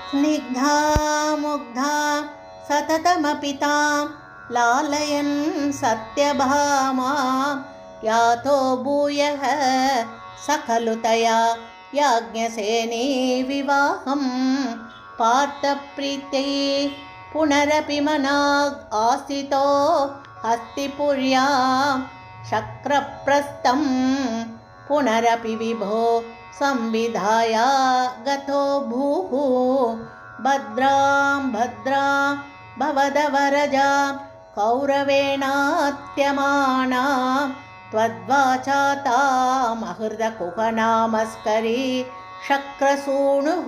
स्निग्धा मुग्धा सततमपि तां लालयन् सत्यभामा यातो भूयः स खलु तया याज्ञसेनी विवाहं पार्थप्रीत्यै पुनरपि मनाग् आस्थितो हस्तिपुर्यां शक्रप्रस्थं पुनरपि विभो संविधाय गतो भूः भद्रां भवदवरजां कौरवेणात्यमानां त्वद्वाचा तामहृदकुहनामस्करी शक्रसूनुः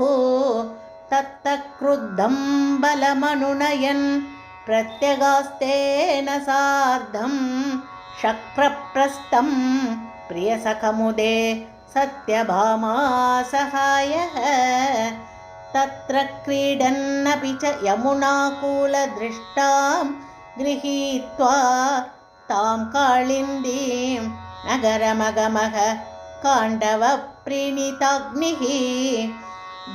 तत्तक्रुद्धं बलमनुनयन् प्रत्यगास्तेन सार्धं शक्रप्रस्थं प्रियसखमुदे सत्यभामा सहायः तत्र क्रीडन्नपि च यमुनाकूलदृष्टां गृहीत्वा तां काळिन्दीं नगरमगमः काण्डवप्रीणिताग्निः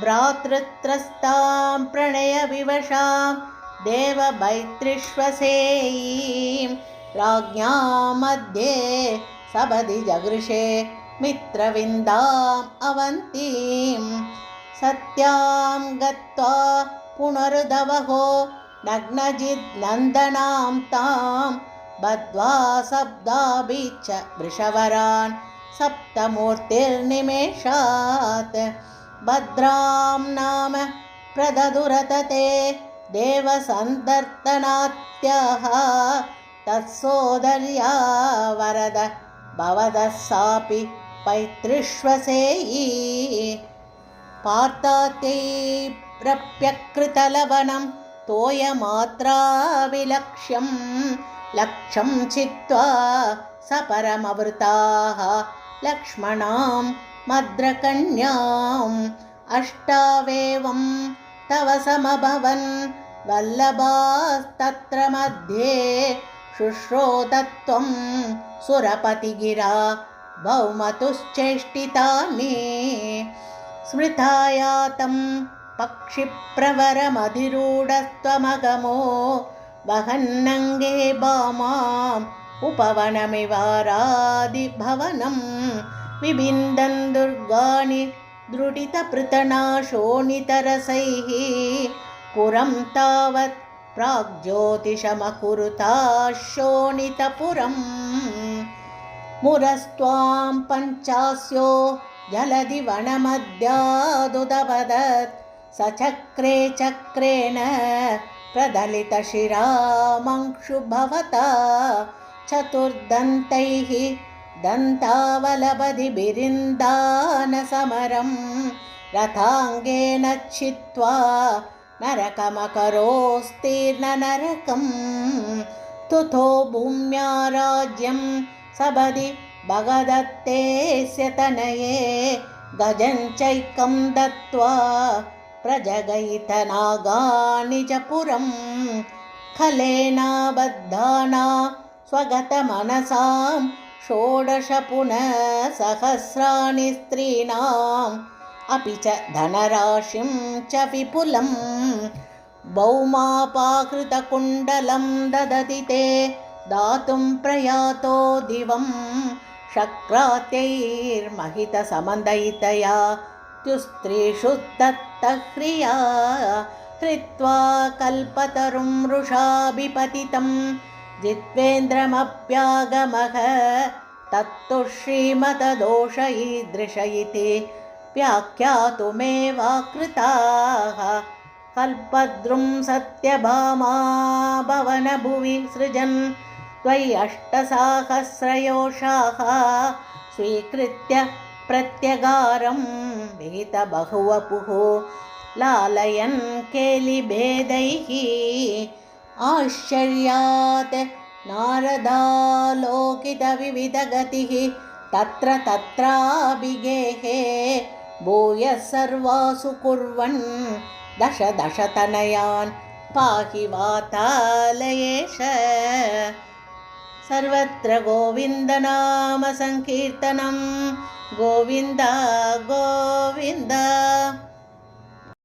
भ्रातृत्रस्तां प्रणयविवशां देवभैतृष्वसेयीं राज्ञां मध्ये सपदि जगृषे मित्रविन्दाम् अवन्तीं सत्यां गत्वा पुनरुदवहो नग्नजिद्नन्दनां तां बद्ध्वा सप्ताभिश्च वृषवरान् सप्तमूर्तिर्निमेषात् भद्रां नाम प्रददुरतते देवसन्दर्तनात्याः तत्सोदर्या वरद भवदः सापि पैतृष्वसेयी पार्थात्यै प्रप्यकृतलवनं तोयमात्राविलक्ष्यं लक्ष्यं चित्वा सपरमवृताः लक्ष्मणां मद्रकन्याम् अष्टावेवं तव समभवन् वल्लभास्तत्र मध्ये शुश्रोतत्वं सुरपतिगिरा भौमतुश्चेष्टितानि स्मृतायातं पक्षिप्रवरमधिरूढस्त्वमगमो वहन्नङ्गे भामाम् उपवनमिवारादिभवनं विबिन्दन् दुर्गाणि द्रुडितपृतनाशोणितरसैः पुरं तावत् प्राग्ज्योतिषमकुरुता शोणितपुरम् मुरस्त्वां पञ्चास्यो जलधि वनमध्यादुदवदत् सचक्रे चक्रेण प्रदलितशिरामंक्षु भवता चतुर्दन्तैः दन्तावलबधिभिरिन्दानसमरं रथाङ्गेन छित्त्वा नरकमकरोस्तीर्णनरकं तुथो भूम्या राज्यं सबदि भगदत्तेस्य तनये गजं चैकं दत्त्वा प्रजगयितनागानि च पुरं खलेनाबद्धाना स्वगतमनसां षोडश पुनः सहस्राणि स्त्रीणाम् अपि च धनराशिं च विपुलं भौमापाकृतकुण्डलं ददति ते दातुं प्रयातो दिवं शक्रात्यैर्महितसमन्दयितया त्युस्त्रीषु दत्तह्रिया हृत्वा कल्पतरुं वृषाभिपतितं जित्वेन्द्रमप्यागमः तत्तु श्रीमतदोषईदृश इति व्याख्यातुमेवाकृताः कल्पद्रुं सत्यभामा भवनभुवि सृजन् त्वयि अष्टसाहस्रयोषाः स्वीकृत्य प्रत्यगारं विहितबहुवपुः लालयन् केलिभेदैः आश्चर्यात् नारदालोकितविविधगतिः तत्र तत्राभिगेहे भूयः सर्वासु कुर्वन् दश तनयान् पाहि वातालयेश सर्वत्र गोविन्दनाम संकीर्तनं गोविन्द गोविन्द।